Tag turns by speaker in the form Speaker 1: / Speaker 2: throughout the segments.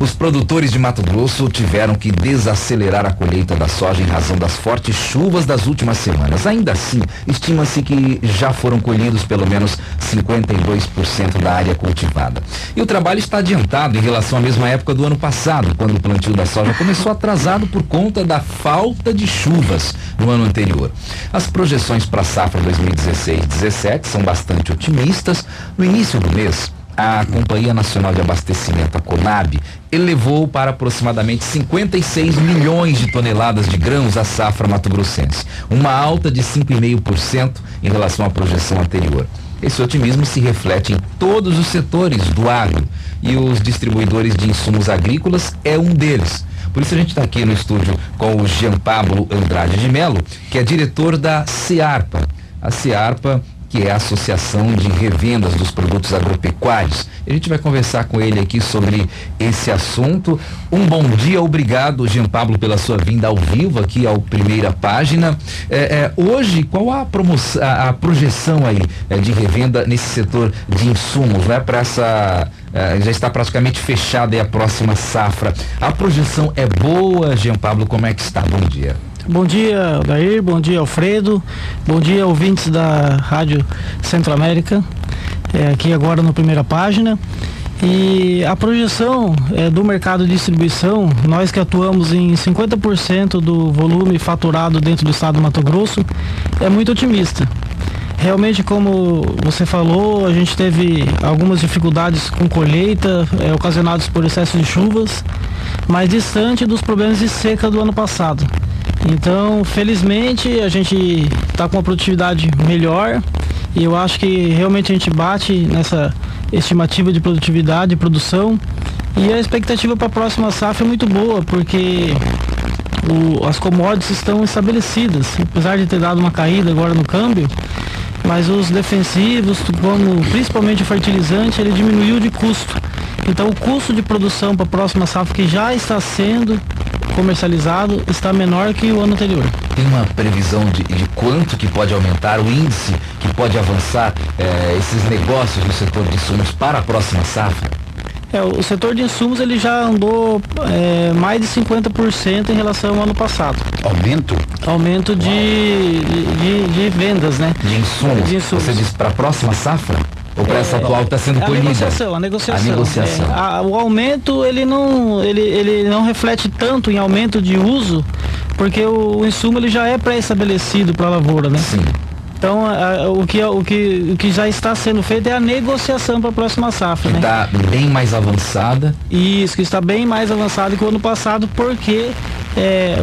Speaker 1: Os produtores de Mato Grosso tiveram que desacelerar a colheita da soja em razão das fortes chuvas das últimas semanas. Ainda assim, estima-se que já foram colhidos pelo menos 52% da área cultivada. E o trabalho está adiantado em relação à mesma época do ano passado, quando o plantio da soja começou atrasado por conta da falta de chuvas no ano anterior. As projeções para a safra 2016-17 são bastante otimistas. No início do mês, a Companhia Nacional de Abastecimento, a Conab, elevou para aproximadamente 56 milhões de toneladas de grãos a safra mato-grossense, uma alta de 5,5% em relação à projeção anterior. Esse otimismo se reflete em todos os setores do agro e os distribuidores de insumos agrícolas é um deles. Por isso a gente está aqui no estúdio com o Jean Pablo Andrade de Melo, que é diretor da Cearpa. A Cearpa, que é a Associação de Revendas dos Produtos Agropecuários. A gente vai conversar com ele aqui sobre esse assunto. Um bom dia, obrigado, Jean Pablo, pela sua vinda ao vivo aqui ao Primeira Página. Hoje, qual a projeção aí de revenda nesse setor de insumos, né? Para essa, já está praticamente fechada aí a próxima safra. A projeção é boa, Jean Pablo, como é que está? Bom dia.
Speaker 2: Bom dia, Dair, bom dia, Alfredo, bom dia, ouvintes da Rádio Centro-América, aqui agora no Primeira Página. E a projeção do mercado de distribuição, nós que atuamos em 50% do volume faturado dentro do estado do Mato Grosso, é muito otimista. Realmente, como você falou, a gente teve algumas dificuldades com colheita, ocasionadas por excesso de chuvas, mas distante dos problemas de seca do ano passado. Então, felizmente, a gente está com uma produtividade melhor e eu acho que realmente a gente bate nessa estimativa de produtividade e produção, e a expectativa para a próxima safra é muito boa, porque as commodities estão estabelecidas, apesar de ter dado uma caída agora no câmbio, mas os defensivos, como principalmente o fertilizante, ele diminuiu de custo. Então o custo de produção para a próxima safra, que já está sendo comercializado, está menor que o ano anterior.
Speaker 1: Tem uma previsão de quanto que pode aumentar o índice, que pode avançar esses negócios no setor de insumos para a próxima safra?
Speaker 2: O setor de insumos ele já andou mais de 50% em relação ao ano passado.
Speaker 1: Aumento?
Speaker 2: Aumento de vendas, né?
Speaker 1: De insumos. Você disse para a próxima safra? Ou para essa atual que está sendo colhida?
Speaker 2: A negociação. O aumento ele não reflete tanto em aumento de uso, porque o insumo ele já é pré-estabelecido para a lavoura, né?
Speaker 1: Sim.
Speaker 2: Então, o que já está sendo feito é a negociação para a próxima safra,
Speaker 1: que está bem mais avançada.
Speaker 2: Isso, que está bem mais avançado que o ano passado, porque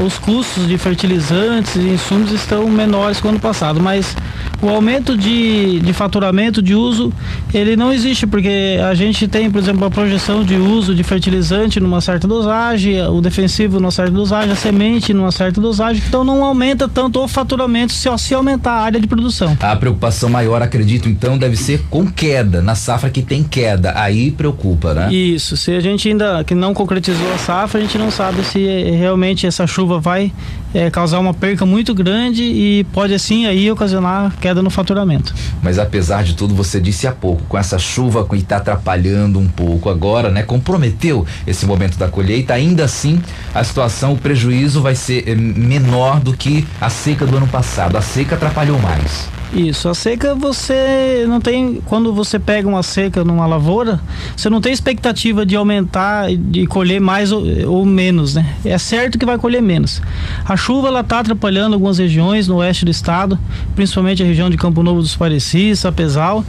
Speaker 2: os custos de fertilizantes e insumos estão menores que o ano passado, mas o aumento de faturamento, de uso, ele não existe, porque a gente tem, por exemplo, a projeção de uso de fertilizante numa certa dosagem, o defensivo numa certa dosagem, a semente numa certa dosagem, então não aumenta tanto o faturamento se aumentar a área de produção.
Speaker 1: A preocupação maior, acredito, então, deve ser com queda, na safra que tem queda, aí preocupa, né?
Speaker 2: Isso, se a gente ainda que não concretizou a safra, a gente não sabe se realmente essa chuva vai causar uma perca muito grande e pode assim aí ocasionar queda no faturamento.
Speaker 1: Mas apesar de tudo, você disse há pouco, com essa chuva que está atrapalhando um pouco agora, né? Comprometeu esse momento da colheita, ainda assim a situação, o prejuízo vai ser menor do que a seca do ano passado. A seca atrapalhou mais.
Speaker 2: Isso, a seca você não tem, quando você pega uma seca numa lavoura, você não tem expectativa de aumentar, de colher mais ou menos, né? É certo que vai colher menos. A chuva, ela tá atrapalhando algumas regiões no oeste do estado, principalmente a região de Campo Novo dos Parecis, Sapezal,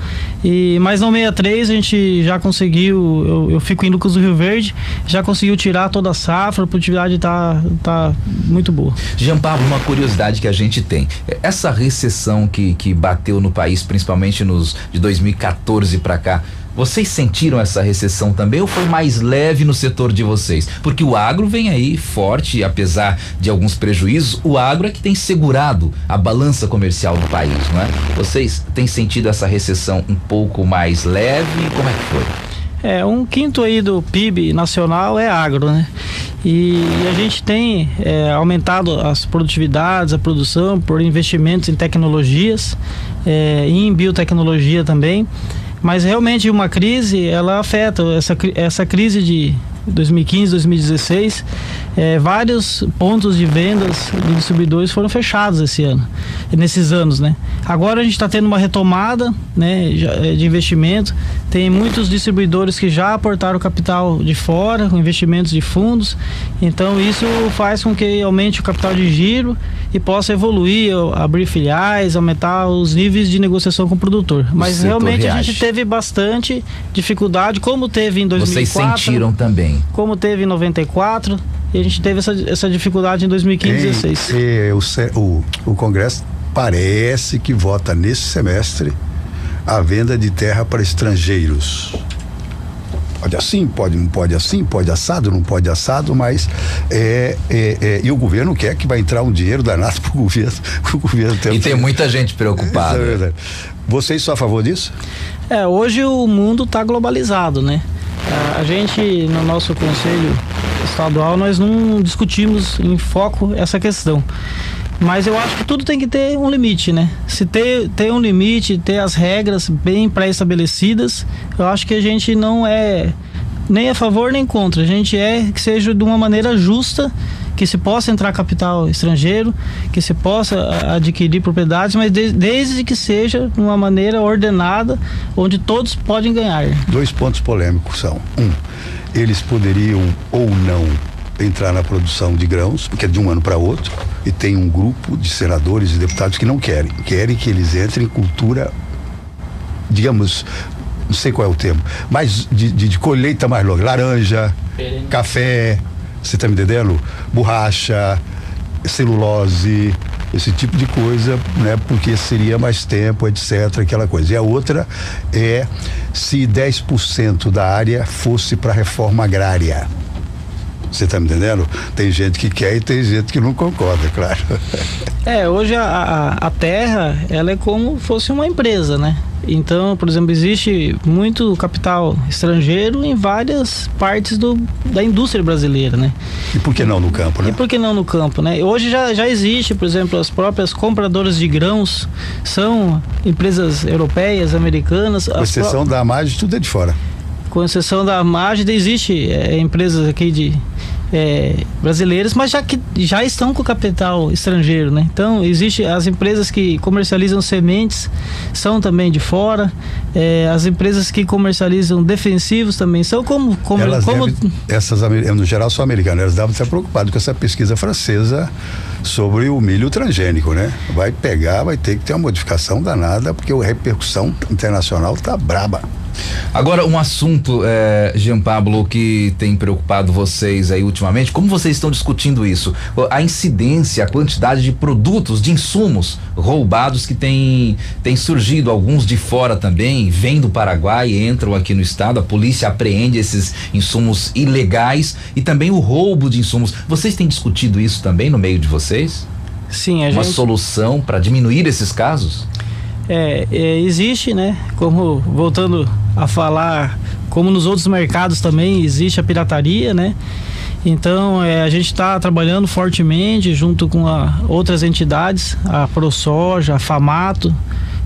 Speaker 2: mas no 63 a gente já conseguiu, eu fico em Lucas do Rio Verde, já conseguiu tirar toda a safra, a produtividade tá muito boa.
Speaker 1: Jean Pablo, uma curiosidade que a gente tem, essa recessão que bateu no país, principalmente de 2014 para cá, vocês sentiram essa recessão também ou foi mais leve no setor de vocês? Porque o agro vem aí forte, apesar de alguns prejuízos, o agro é que tem segurado a balança comercial do país, não é? Vocês têm sentido essa recessão um pouco mais leve? Como é que foi?
Speaker 2: 1/5 aí do PIB nacional é agro, né? E a gente tem aumentado as produtividades, a produção por investimentos em tecnologias, em biotecnologia também, mas realmente uma crise, ela afeta essa crise 2015, 2016, vários pontos de vendas de distribuidores foram fechados nesses anos, né? Agora a gente está tendo uma retomada, né, de investimento. Tem muitos distribuidores que já aportaram capital de fora, com investimentos de fundos. Então isso faz com que aumente o capital de giro e possa evoluir, abrir filiais, aumentar os níveis de negociação com o produtor. Mas realmente a gente teve bastante dificuldade, como teve em 2004.
Speaker 1: Vocês sentiram também?
Speaker 2: Como teve em 94, e a gente teve essa dificuldade em 2015 e 2016.
Speaker 3: O Congresso parece que vota nesse semestre a venda de terra para estrangeiros. Pode assim, não pode assim, pode assado, não pode assado, mas e o governo quer que vai entrar um dinheiro danado pro governo.
Speaker 1: E tem muita gente preocupada.
Speaker 3: É verdade. Vocês são a favor disso?
Speaker 2: Hoje o mundo está globalizado, né? A gente, no nosso conselho estadual, nós não discutimos em foco essa questão. Mas eu acho que tudo tem que ter um limite, né? Se ter um limite, ter as regras bem pré-estabelecidas, eu acho que a gente não é nem a favor nem contra. A gente que seja de uma maneira justa, que se possa entrar capital estrangeiro, que se possa adquirir propriedades, mas desde que seja de uma maneira ordenada, onde todos podem ganhar.
Speaker 3: 2 pontos polêmicos são: eles poderiam ou não entrar na produção de grãos, porque é de um ano para outro, e tem um grupo de senadores e deputados que não querem que eles entrem em cultura, digamos, não sei qual é o termo, mas de colheita mais longa, laranja, café, você tá me entendendo? Borracha, celulose, esse tipo de coisa, né? Porque seria mais tempo, etc, aquela coisa. E a outra é se 10% da área fosse para reforma agrária. Você tá me entendendo? Tem gente que quer e tem gente que não concorda, claro.
Speaker 2: Hoje a terra, ela é como fosse uma empresa, né? Então, por exemplo, existe muito capital estrangeiro em várias partes da indústria brasileira, né?
Speaker 3: E por que não no campo, né?
Speaker 2: E por que não no campo, né? Hoje já existe, por exemplo, as próprias compradoras de grãos são empresas europeias, americanas.
Speaker 3: Com exceção da Amage, tudo é de fora.
Speaker 2: Com exceção da Amage, existe empresas aqui brasileiras, mas já estão com capital estrangeiro, né? Então, existe as empresas que comercializam sementes, são também de fora, as empresas que comercializam defensivos também são
Speaker 3: essas, no geral, são americanas, elas devem estar preocupadas com essa pesquisa francesa sobre o milho transgênico, né? Vai ter que ter uma modificação danada, porque a repercussão internacional tá braba.
Speaker 1: Agora, um assunto, Jean Pablo, que tem preocupado vocês aí ultimamente, como vocês estão discutindo isso? A incidência, a quantidade de produtos, de insumos roubados que tem surgido, alguns de fora também, vêm do Paraguai, entram aqui no estado, a polícia apreende esses insumos ilegais e também o roubo de insumos. Vocês têm discutido isso também no meio de vocês?
Speaker 2: Sim,
Speaker 1: uma solução para diminuir esses casos?
Speaker 2: Existe, né? Voltando a falar, como nos outros mercados também existe a pirataria, né? Então a gente está trabalhando fortemente junto com outras entidades, a ProSoja, a FAMATO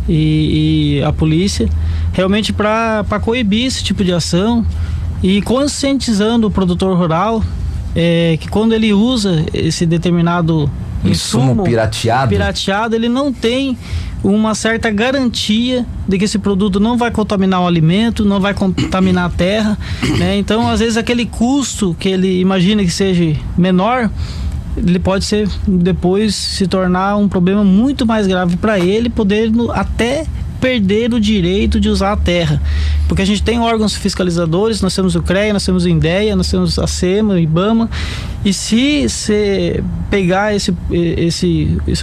Speaker 2: e a polícia, realmente para coibir esse tipo de ação e conscientizando o produtor rural que quando ele usa esse determinado
Speaker 1: insumo pirateado,
Speaker 2: ele não tem uma certa garantia de que esse produto não vai contaminar o alimento, não vai contaminar a terra, né? Então, às vezes, aquele custo que ele imagina que seja menor, ele pode depois se tornar um problema muito mais grave para ele, podendo até perder o direito de usar a terra, porque a gente tem órgãos fiscalizadores, nós temos o CREA, nós temos o INDEA, nós temos a SEMA, o IBAMA, e se você pegar essa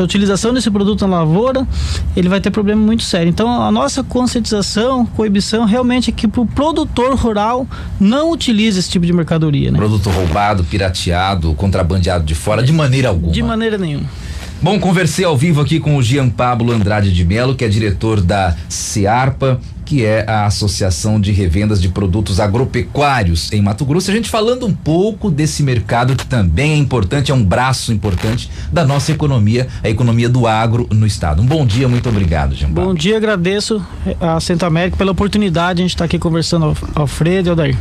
Speaker 2: utilização desse produto na lavoura, ele vai ter problema muito sério. Então a nossa conscientização, coibição realmente é que para o produtor rural não utilize esse tipo de mercadoria, né?
Speaker 1: Produto roubado, pirateado, contrabandeado de fora, de maneira alguma.
Speaker 2: De maneira nenhuma.
Speaker 1: Bom, conversei ao vivo aqui com o Jean Pablo Andrade de Melo, que é diretor da SEARPA, que é a Associação de Revendas de Produtos Agropecuários em Mato Grosso. A gente falando um pouco desse mercado que também é importante, é um braço importante da nossa economia, a economia do agro no estado. Um bom dia, muito obrigado, Jean Pablo.
Speaker 2: Bom dia, agradeço a Centro América pela oportunidade de a gente estar aqui conversando, Alfredo e Aldair.